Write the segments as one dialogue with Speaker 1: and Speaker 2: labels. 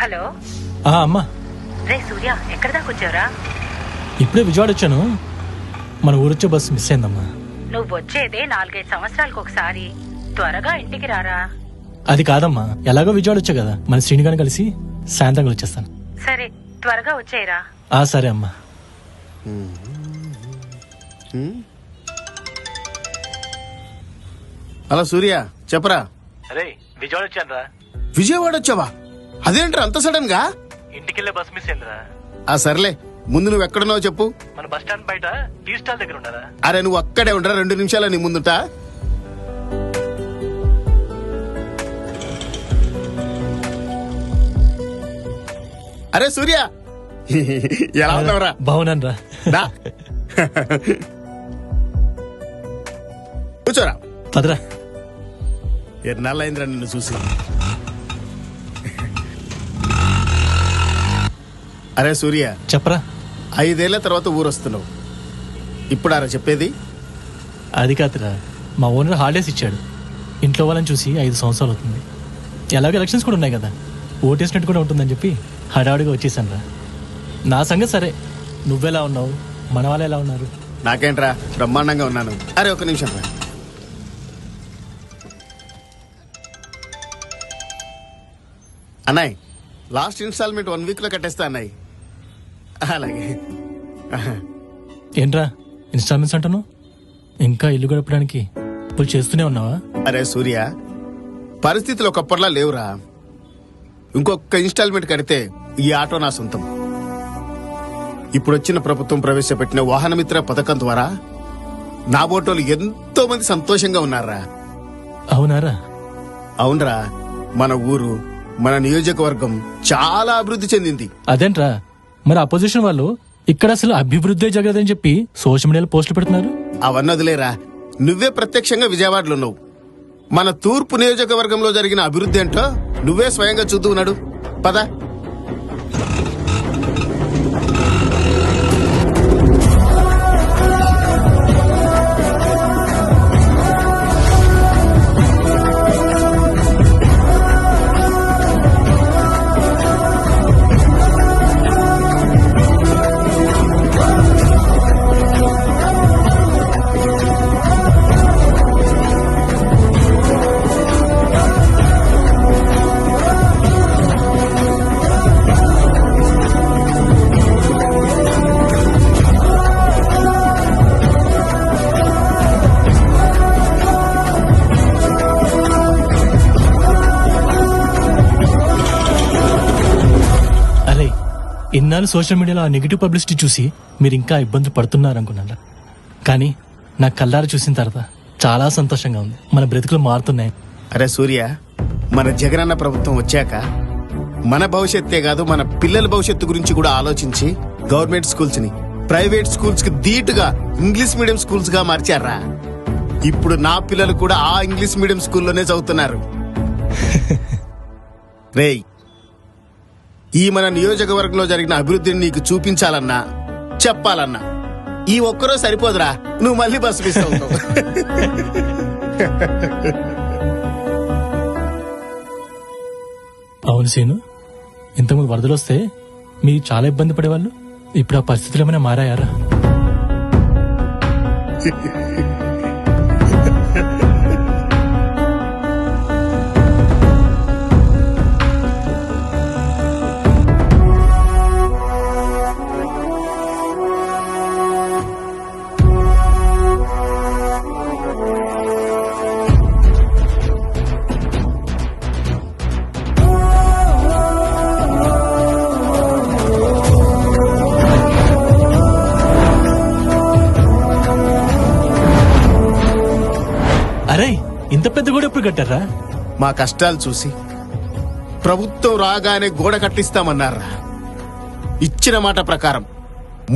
Speaker 1: Hello
Speaker 2: అమ్మా.
Speaker 1: రే సూర్య, ఎక్కడ దాకా వచ్చావురా?
Speaker 2: ఇప్పుడే విజయవాడ వచ్చాను. మన ఊరొచ్చే బస్సు మిస్ అయిందమ్మా.
Speaker 1: నువ్వు వచ్చేదే 4-5 సంవత్సరాలకు ఒకసారి. త్వరగా ఇంటికి రారా.
Speaker 2: అది కాదమ్మా, ఎలాగో విజయవాడ వచ్చా కదా, మన శ్రీనిగాని కలిసి సాయంత్రం వచ్చేస్తాను.
Speaker 1: సరే, త్వరగా వచ్చేయరా.
Speaker 2: సరే అమ్మా.
Speaker 3: హలో సూర్య, చెప్పరా.
Speaker 2: అరే విజయవాడ వచ్చానరా.
Speaker 3: విజయవాడ వచ్చావా? అదేంట్రా అంత సడన్ గా?
Speaker 2: ఇంటికెళ్ళే బస్ మిస్ అయిందిరా.
Speaker 3: సర్లే, ముందు నువ్వు ఎక్కడున్నావు చెప్పు.
Speaker 2: మన బస్ స్టాండ్ బయట టీ స్టాల్ దగ్గర ఉన్నారా.
Speaker 3: అరే నువ్వు అక్కడే ఉండరా, 2 నిమిషాలు నీ ముందుట. అరే సూర్య, ఎలా ఉన్నావురా?
Speaker 2: బాగున్నాను రా.
Speaker 3: కూర్చోరా.
Speaker 2: పదరా.
Speaker 3: ఎన్నాళ్ళైందిరా నిన్ను చూసి. అరే సూర్య,
Speaker 2: చెప్పరా.
Speaker 3: 5 ఏళ్ల తర్వాత ఊరొస్తున్నావు. ఇప్పుడారా చెప్పేది?
Speaker 2: అది కాదురా, మా ఓనర్ హాలిడేస్ ఇచ్చాడు. ఇంట్లో వాళ్ళని చూసి 5 సంవత్సరాలు అవుతుంది. ఎలాగో ఎలక్షన్స్ కూడా ఉన్నాయి కదా, ఓటేసినట్టు కూడా ఉంటుందని చెప్పి హడావుడిగా వచ్చేసాను రా. నా సంగతి సరే, నువ్వెలా ఉన్నావు, మన వాళ్ళు ఎలా ఉన్నారు?
Speaker 3: నాకేంట్రా, బ్రహ్మాండంగా ఉన్నాను. అరే ఒక్క నిమిషం రా. అన్నాయ్, లాస్ట్ ఇన్స్టాల్మెంట్ 1 వీక్ లో కట్టేస్తా అన్నాయ్. అలాగే.
Speaker 2: ఏంట్రా ఇన్స్టాల్మెంట్స్ అంటాను? ఇంకా ఇల్లు గడపడానికి ఇప్పుడు చేస్తూనే ఉన్నావా?
Speaker 3: అరే సూర్య, పరిస్థితులు ఒకప్పటిలా లేవురా. ఇంకొక ఇన్స్టాల్మెంట్ కడితే ఈ ఆటో నా సొంతం. ఇప్పుడొచ్చిన ప్రభుత్వం ప్రవేశపెట్టిన వాహనమిత్ర పథకం ద్వారా నా బోటోలు ఎంతో మంది సంతోషంగా ఉన్నారా.
Speaker 2: అవునారా?
Speaker 3: అవునరా, మన ఊరు, మన నియోజకవర్గం చాలా అభివృద్ధి చెందింది.
Speaker 2: అదేంట్రా, మరి అపోజిషన్ వాళ్ళు ఇక్కడ అసలు అభివృద్ధి జరగదని చెప్పి సోషల్ మీడియాలో పోస్టులు పెడుతున్నారు.
Speaker 3: అవన్నీ వదిలేరా, నువ్వే ప్రత్యక్షంగా విజయవాడలో ఉన్నావు. మన తూర్పు నియోజకవర్గంలో జరిగిన అభివృద్ధి ఏంటో నువ్వే స్వయంగా చూస్తూ ఉన్నాడు. పద.
Speaker 2: ఇన్నాళ్ళు సోషల్ మీడియాలో ఆ నెగిటివ్ పబ్లిసిటీ చూసి మీరు ఇంకా ఇబ్బందులు పడుతున్నారనుకున్నారా, కానీ నా కళ్ళారా చూసిన తర్వాత చాలా సంతోషంగా ఉంది. మన బ్రతుకులు మారుతున్నాయి.
Speaker 3: అరే సూర్య, మన జగనన్న ప్రభుత్వం వచ్చాక మన భవిష్యత్తే కాదు, మన పిల్లల భవిష్యత్తు గురించి కూడా ఆలోచించి గవర్నమెంట్ స్కూల్స్ ని ప్రైవేట్ స్కూల్స్ కి ధీటుగా ఇంగ్లీష్ మీడియం స్కూల్స్ గా మార్చారా. ఇప్పుడు నా పిల్లలు కూడా ఆ ఇంగ్లీష్ మీడియం స్కూల్లోనే చదువుతున్నారు. రేయ్, ఈ మన నియోజకవర్గంలో జరిగిన అభివృద్ధిని నీకు చూపించాలన్నా చెప్పాలన్నా ఈ ఒక్కరోజు సరిపోదురా, నువ్వు మళ్ళీ బస్సు మిస్ అవుతావు.
Speaker 2: అవును సీను, ఇంతకుముందు వరదలు వస్తే మీరు చాలా ఇబ్బంది పడేవాళ్ళు. ఇప్పుడు ఆ పరిస్థితులు ఏమైనా మారాయారా? అరే, ఇంత పెద్ద గోడ ఎప్పుడు కట్టారా?
Speaker 3: మా కష్టాలు చూసి ప్రభుత్వం రాగానే గోడ కట్టిస్తామన్నారా. ఇచ్చిన మాట ప్రకారం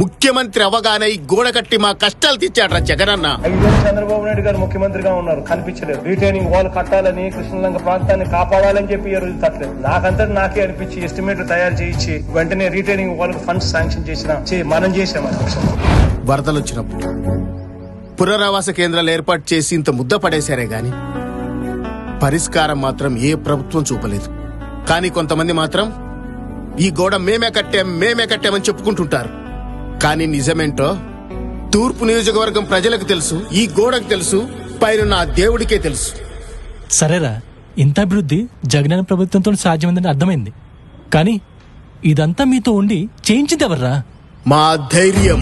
Speaker 3: ముఖ్యమంత్రి అవగానే ఈ గోడ కట్టి మా కష్టాలు తీర్చాడ్రా జగనన్న.
Speaker 4: 5 ఏళ్ళు చంద్రబాబు నాయుడు గారు ముఖ్యమంత్రిగా ఉన్నారు, కనిపించలేదు. రిటైనింగ్ వాల్ కట్టాలని, కృష్ణలంక ప్రాంతాన్ని కాపాడాలని చెప్పి ఈ రోజు తట్టలేదు. నాకంతటి నాకే అనిపించి ఎస్టిమేట్ తయారు చేయించి వెంటనే రిటైనింగ్ వాల్ ఫండ్స్ శాంక్షన్ మనం చేసాం.
Speaker 3: వరదలు వచ్చినప్పుడు పునరావాస కేంద్రాలు ఏర్పాటు చేసి ఇంత ముద్ద పడేశారే గాని పరిష్కారం మాత్రం ఏ ప్రభుత్వం చూపలేదు. కానీ కొంతమంది మాత్రం ఈ గోడ మేమే కట్టామని చెప్పుకుంటుంటారు. కానీ నిజమేంటో తూర్పు నియోజకవర్గం ప్రజలకు తెలుసు, ఈ గోడకు తెలుసు, పైన నా దేవుడికే తెలుసు.
Speaker 2: సరేరా, ఇంత అభివృద్ధి జగనన్న ప్రభుత్వంతో సాధ్యమైందని అర్థమైంది. కానీ ఇదంతా మీతో ఉండి చేయించింది ఎవర్రా?
Speaker 3: మా ధైర్యం.